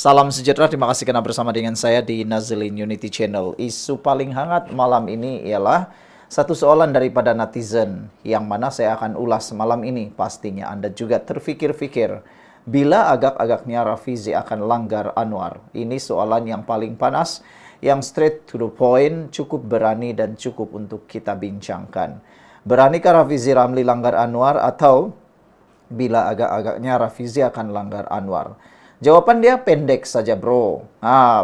Salam sejahtera, terima kasih karena bersama dengan saya di Nazlin Unity Channel. Isu paling hangat malam ini ialah satu soalan daripada netizen yang mana saya akan ulas malam ini. Pastinya Anda juga terfikir-fikir, bila agak-agaknya Rafizi akan langgar Anwar? Ini soalan yang paling panas, yang straight to the point, cukup berani dan cukup untuk kita bincangkan. Beranikah Rafizi Ramli langgar Anwar atau bila agak-agaknya Rafizi akan langgar Anwar? Jawaban dia pendek saja, bro.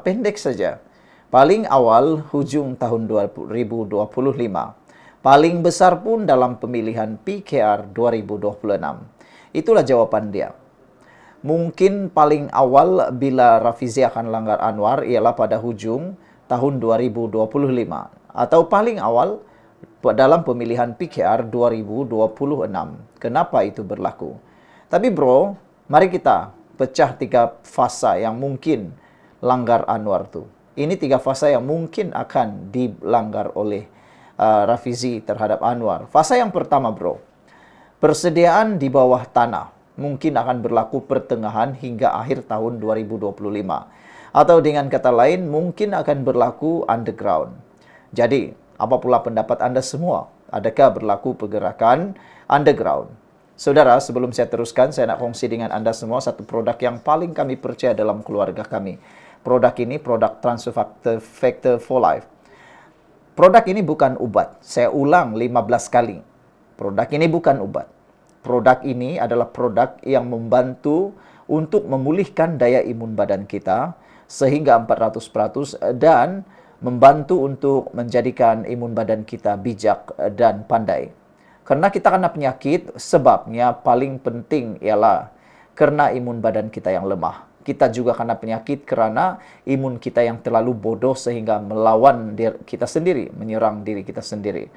Pendek saja. Paling awal hujung tahun 2025. Paling besar pun dalam pemilihan PKR 2026. Itulah jawaban dia. Mungkin paling awal bila Rafizi akan langgar Anwar ialah pada hujung tahun 2025. Atau paling awal dalam pemilihan PKR 2026. Kenapa itu berlaku? Tapi bro, mari kita pecah 3 fasa yang mungkin langgar Anwar tuh. Ini 3 fasa yang mungkin akan dilanggar oleh Rafizi terhadap Anwar. Fasa yang pertama bro, persediaan di bawah tanah mungkin akan berlaku pertengahan hingga akhir tahun 2025. Atau dengan kata lain, mungkin akan berlaku underground. Jadi, apa pula pendapat Anda semua? Adakah berlaku pergerakan underground? Saudara, sebelum saya teruskan, saya nak kongsi dengan Anda semua satu produk yang paling kami percaya dalam keluarga kami. Produk ini, produk Transfer Factor for Life. Produk ini bukan obat. Saya ulang 15 kali. Produk ini bukan obat. Produk ini adalah produk yang membantu untuk memulihkan daya imun badan kita sehingga 400% dan membantu untuk menjadikan imun badan kita bijak dan pandai. Karena kita kena penyakit, sebabnya paling penting ialah karena imun badan kita yang lemah. Kita juga kena penyakit kerana imun kita yang terlalu bodoh sehingga melawan diri kita sendiri, menyerang diri kita sendiri.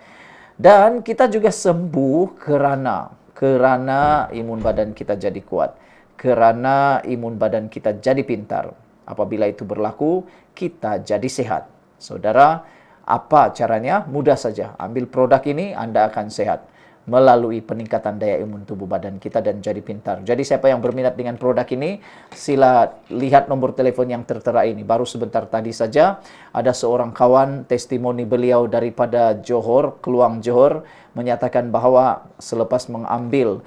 Dan kita juga sembuh kerana imun badan kita jadi kuat. Kerana imun badan kita jadi pintar. Apabila itu berlaku, kita jadi sehat. Saudara, apa caranya? Mudah saja. Ambil produk ini, Anda akan sehat melalui peningkatan daya imun tubuh badan kita dan jadi pintar. Jadi siapa yang berminat dengan produk ini, sila lihat nomor telepon yang tertera ini. Baru sebentar tadi saja ada seorang kawan, testimoni beliau daripada Johor, Keluang Johor, menyatakan bahawa selepas mengambil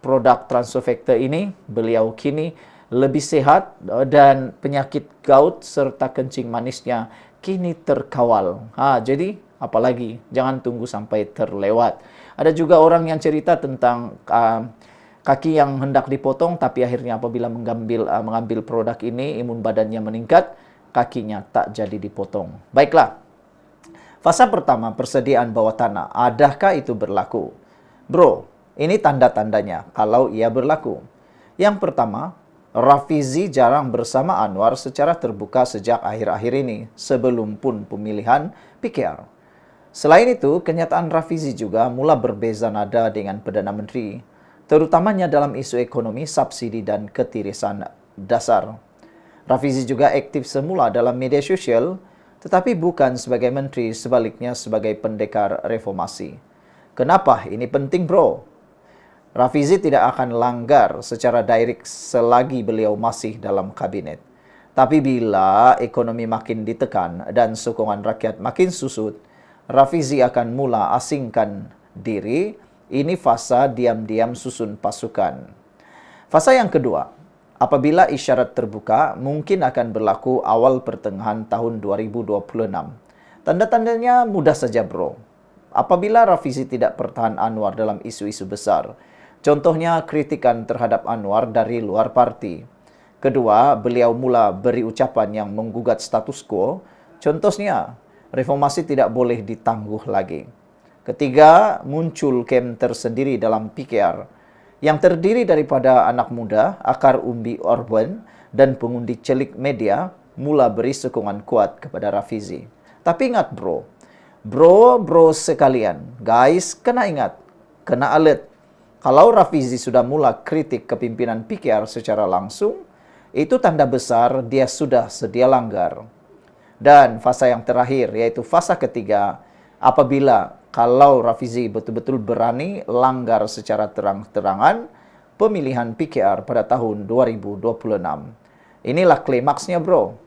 produk Transfer Factor ini, beliau kini lebih sehat dan penyakit gout serta kencing manisnya kini terkawal. Jadi apalagi jangan tunggu sampai terlewat. Ada juga orang yang cerita tentang kaki yang hendak dipotong tapi akhirnya apabila mengambil produk ini imun badannya meningkat, kakinya tak jadi dipotong. Baiklah. Fasa pertama, persediaan bawah tanah. Adakah itu berlaku? Bro, ini tanda-tandanya kalau ia berlaku. Yang pertama, Rafizi jarang bersama Anwar secara terbuka sejak akhir-akhir ini, sebelum pun pemilihan PKR. Selain itu, kenyataan Rafizi juga mula berbeza nada dengan Perdana Menteri, terutamanya dalam isu ekonomi, subsidi dan ketirisan dasar. Rafizi juga aktif semula dalam media sosial, tetapi bukan sebagai menteri, sebaliknya sebagai pendekar reformasi. Kenapa ini penting, bro? Rafizi tidak akan langgar secara direct selagi beliau masih dalam kabinet. Tapi bila ekonomi makin ditekan dan sokongan rakyat makin susut, Rafizi akan mula asingkan diri. Ini fasa diam-diam susun pasukan. Fasa yang kedua, apabila isyarat terbuka, mungkin akan berlaku awal pertengahan tahun 2026. Tanda-tandanya mudah saja, bro. Apabila Rafizi tidak pertahan Anwar dalam isu-isu besar, contohnya kritikan terhadap Anwar dari luar parti. Kedua, beliau mula beri ucapan yang menggugat status quo. Contohnya, reformasi tidak boleh ditangguh lagi. Ketiga, muncul kem tersendiri dalam PKR yang terdiri daripada anak muda, akar umbi urban, dan pengundi celik media mula beri sokongan kuat kepada Rafizi. Tapi ingat bro sekalian, guys, kena ingat, kena alert. Kalau Rafizi sudah mula kritik kepimpinan PKR secara langsung, itu tanda besar dia sudah sedia langgar. Dan fasa yang terakhir, yaitu fasa ketiga, apabila kalau Rafizi betul-betul berani langgar secara terang-terangan pemilihan PKR pada tahun 2026. Inilah klimaksnya bro.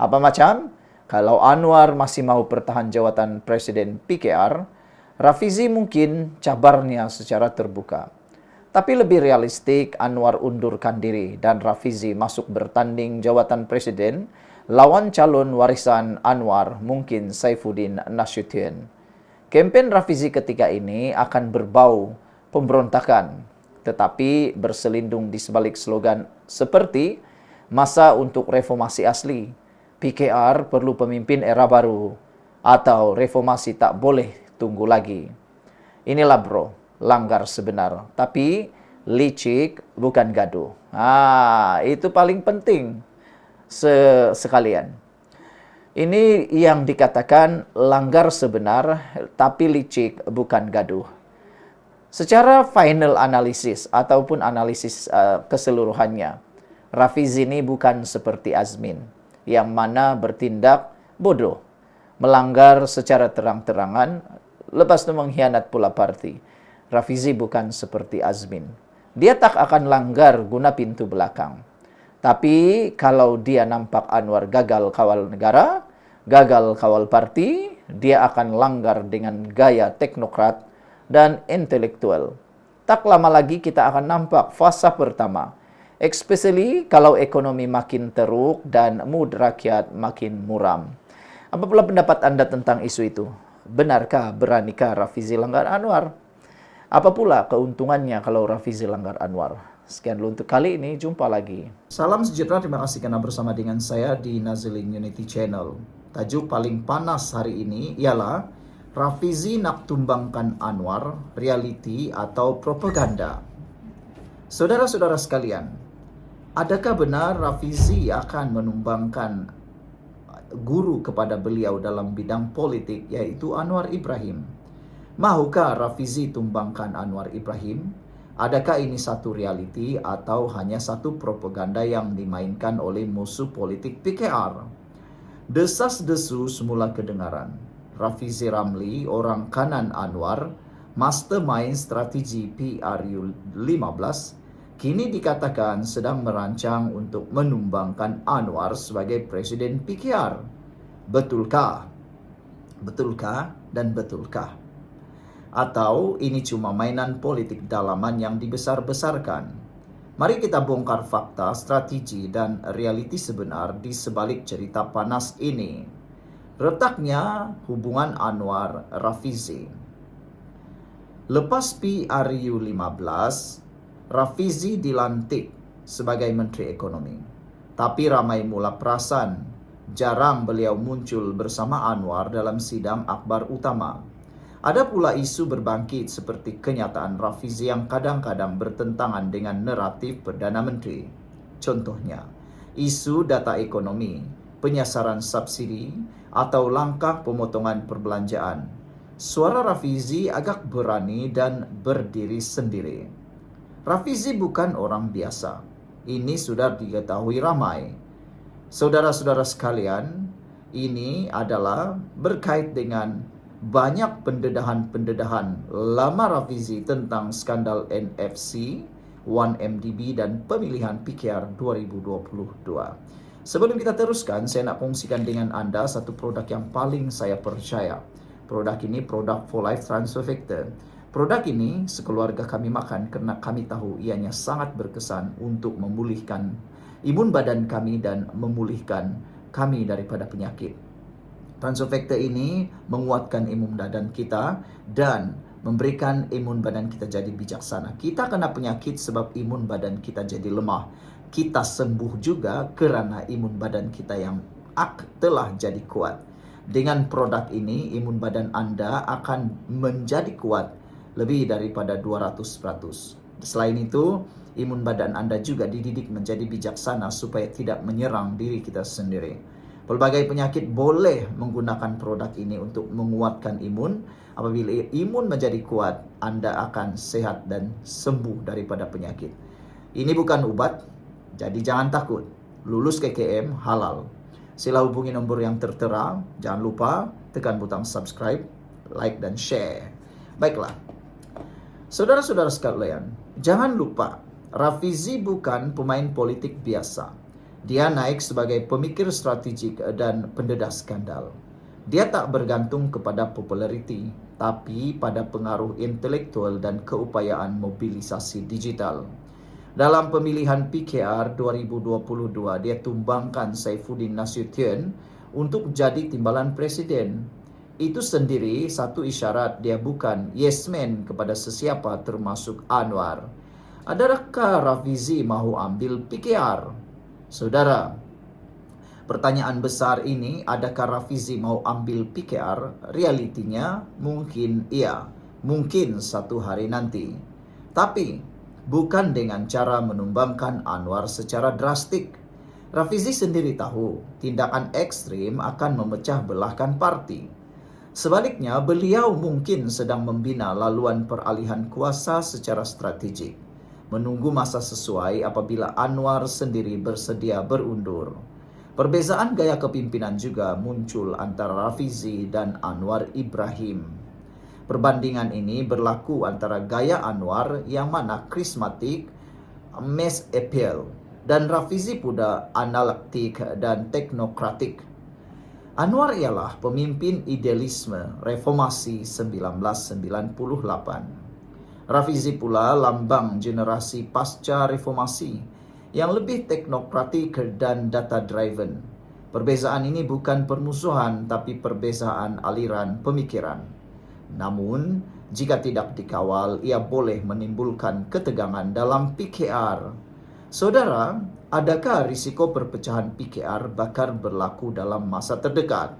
Apa macam? Kalau Anwar masih mau bertahan jawatan Presiden PKR, Rafizi mungkin cabarnya secara terbuka. Tapi lebih realistik, Anwar undurkan diri dan Rafizi masuk bertanding jawatan Presiden lawan calon warisan Anwar mungkin Saifuddin Nasution. Kempen Rafizi ketika ini akan berbau pemberontakan, tetapi berselindung di sebalik slogan seperti masa untuk reformasi asli, PKR perlu pemimpin era baru, atau reformasi tak boleh tunggu lagi. Inilah bro, langgar sebenar, tapi licik bukan gaduh. Itu paling penting sekalian. Ini yang dikatakan langgar sebenar, tapi licik bukan gaduh. Secara final analisis ataupun analisis keseluruhannya, Rafizi ini bukan seperti Azmin, yang mana bertindak bodoh, melanggar secara terang-terangan, lepas itu mengkhianat pula parti. Rafizi bukan seperti Azmin. Dia tak akan langgar guna pintu belakang. Tapi kalau dia nampak Anwar gagal kawal negara, gagal kawal parti, dia akan langgar dengan gaya teknokrat dan intelektual. Tak lama lagi kita akan nampak fasa pertama, especially kalau ekonomi makin teruk dan mood rakyat makin muram. Apa pula pendapat Anda tentang isu itu? Benarkah, beranikah Rafizi langgar Anwar? Apa pula keuntungannya kalau Rafizi langgar Anwar? Sekian dulu untuk kali ini, jumpa lagi. Salam sejahtera, terima kasih karena bersama dengan saya di Nazilin Unity Channel. Tajuk paling panas hari ini ialah Rafizi nak tumbangkan Anwar, reality atau propaganda. Saudara-saudara sekalian, adakah benar Rafizi akan menumbangkan guru kepada beliau dalam bidang politik, yaitu Anwar Ibrahim? Mahukah Rafizi tumbangkan Anwar Ibrahim? Adakah ini satu reality atau hanya satu propaganda yang dimainkan oleh musuh politik PKR? Desas-desus semula kedengaran. Rafizi Ramli, orang kanan Anwar, mastermind strategi PRU 15, kini dikatakan sedang merancang untuk menumbangkan Anwar sebagai Presiden PKR. Betulkah? Betulkah dan betulkah? Atau ini cuma mainan politik dalaman yang dibesar-besarkan? Mari kita bongkar fakta, strategi, dan realiti sebenar di sebalik cerita panas ini. Retaknya hubungan Anwar Rafizi. Lepas PRU 15, Rafizi dilantik sebagai Menteri Ekonomi. Tapi ramai mula perasan, jarang beliau muncul bersama Anwar dalam sidang akbar utama. Ada pula isu berbangkit seperti kenyataan Rafizi yang kadang-kadang bertentangan dengan naratif Perdana Menteri. Contohnya, isu data ekonomi, penyasaran subsidi, atau langkah pemotongan perbelanjaan. Suara Rafizi agak berani dan berdiri sendiri. Rafizi bukan orang biasa. Ini sudah diketahui ramai. Saudara-saudara sekalian, ini adalah berkait dengan banyak pendedahan-pendedahan lama Rafizi tentang skandal NFC, 1MDB, dan pemilihan PKR 2022. Sebelum kita teruskan, saya nak kongsikan dengan Anda satu produk yang paling saya percaya. Produk ini produk For Life Transfer Factor. Produk ini sekeluarga kami makan karena kami tahu ianya sangat berkesan untuk memulihkan imun badan kami dan memulihkan kami daripada penyakit. Transfer Factor ini menguatkan imun badan kita dan memberikan imun badan kita jadi bijaksana. Kita kena penyakit sebab imun badan kita jadi lemah. Kita sembuh juga kerana imun badan kita yang telah jadi kuat. Dengan produk ini, imun badan Anda akan menjadi kuat lebih daripada 200%. Selain itu, imun badan Anda juga dididik menjadi bijaksana supaya tidak menyerang diri kita sendiri. Pelbagai penyakit boleh menggunakan produk ini untuk menguatkan imun. Apabila imun menjadi kuat, Anda akan sehat dan sembuh daripada penyakit. Ini bukan obat. Jadi jangan takut, lulus KKM halal. Sila hubungi nombor yang tertera, jangan lupa tekan butang subscribe, like dan share. Baiklah, saudara-saudara sekalian, jangan lupa Rafizi bukan pemain politik biasa. Dia naik sebagai pemikir strategik dan pendedah skandal. Dia tak bergantung kepada populariti, tapi pada pengaruh intelektual dan keupayaan mobilisasi digital. Dalam pemilihan PKR 2022, dia tumbangkan Saifuddin Nasution untuk jadi timbalan presiden. Itu sendiri satu isyarat dia bukan yes man kepada sesiapa termasuk Anwar. Adakah Rafizi mahu ambil PKR? Saudara, pertanyaan besar ini, adakah Rafizi mau ambil PKR? Realitinya mungkin iya, mungkin satu hari nanti. Tapi bukan dengan cara menumbangkan Anwar secara drastik. Rafizi sendiri tahu tindakan ekstrim akan memecah belahkan parti. Sebaliknya, beliau mungkin sedang membina laluan peralihan kuasa secara strategik, menunggu masa sesuai apabila Anwar sendiri bersedia berundur. Perbezaan gaya kepimpinan juga muncul antara Rafizi dan Anwar Ibrahim. Perbandingan ini berlaku antara gaya Anwar yang mana karismatik, mass appeal, dan Rafizi pula analektik dan teknokratik. Anwar ialah pemimpin idealisme reformasi 1998. Rafizi pula lambang generasi pasca reformasi yang lebih teknokratik dan data-driven. Perbezaan ini bukan permusuhan tapi perbezaan aliran pemikiran. Namun, jika tidak dikawal, ia boleh menimbulkan ketegangan dalam PKR. Saudara, adakah risiko perpecahan PKR bakal berlaku dalam masa terdekat?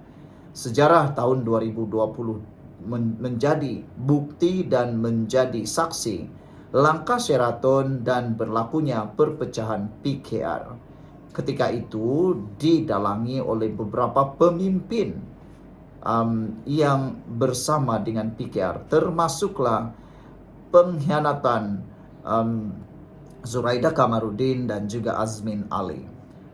Sejarah tahun 2020 menjadi bukti dan menjadi saksi langkah Sheraton dan berlakunya perpecahan PKR. Ketika itu didalangi oleh beberapa pemimpin yang bersama dengan PKR, termasuklah pengkhianatan Zuraida Kamarudin dan juga Azmin Ali.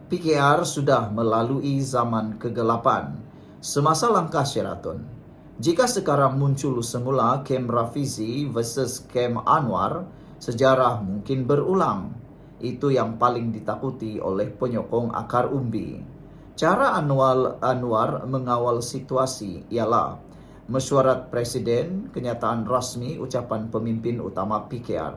PKR sudah melalui zaman kegelapan semasa langkah Sheraton. Jika sekarang muncul semula kem Rafizi versus kem Anwar, sejarah mungkin berulang. Itu yang paling ditakuti oleh penyokong akar umbi. Cara Anwar mengawal situasi ialah mesyuarat presiden, kenyataan rasmi ucapan pemimpin utama PKR.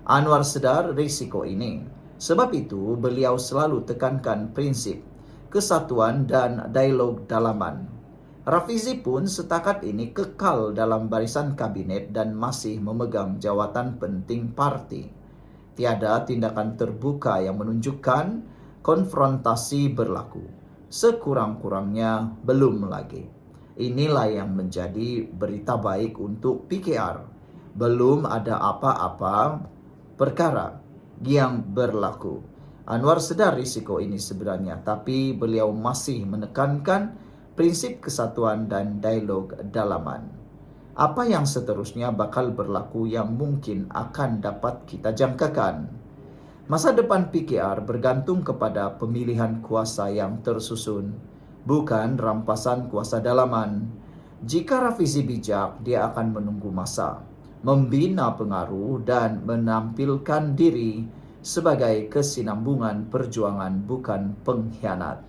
Anwar sedar risiko ini. Sebab itu, beliau selalu tekankan prinsip kesatuan dan dialog dalaman. Rafizi pun setakat ini kekal dalam barisan kabinet dan masih memegang jawatan penting parti. Tiada tindakan terbuka yang menunjukkan konfrontasi berlaku. Sekurang-kurangnya belum lagi. Inilah yang menjadi berita baik untuk PKR. Belum ada apa-apa perkara yang berlaku. Anwar sedar risiko ini sebenarnya, tapi beliau masih menekankan prinsip kesatuan dan dialog dalaman. Apa yang seterusnya bakal berlaku yang mungkin akan dapat kita jangkakan. Masa depan PKR bergantung kepada pemilihan kuasa yang tersusun, bukan rampasan kuasa dalaman. Jika Rafizi bijak, dia akan menunggu masa, membina pengaruh dan menampilkan diri sebagai kesinambungan perjuangan, bukan pengkhianat.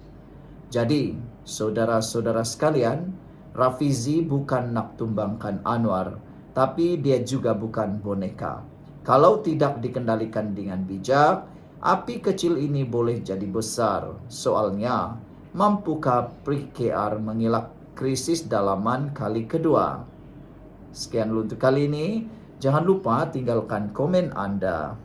Jadi, saudara-saudara sekalian, Rafizi bukan nak tumbangkan Anwar, tapi dia juga bukan boneka. Kalau tidak dikendalikan dengan bijak, api kecil ini boleh jadi besar. Soalnya, mampukah PKR mengelak krisis dalaman kali kedua? Sekian dulu untuk kali ini. Jangan lupa tinggalkan komen Anda.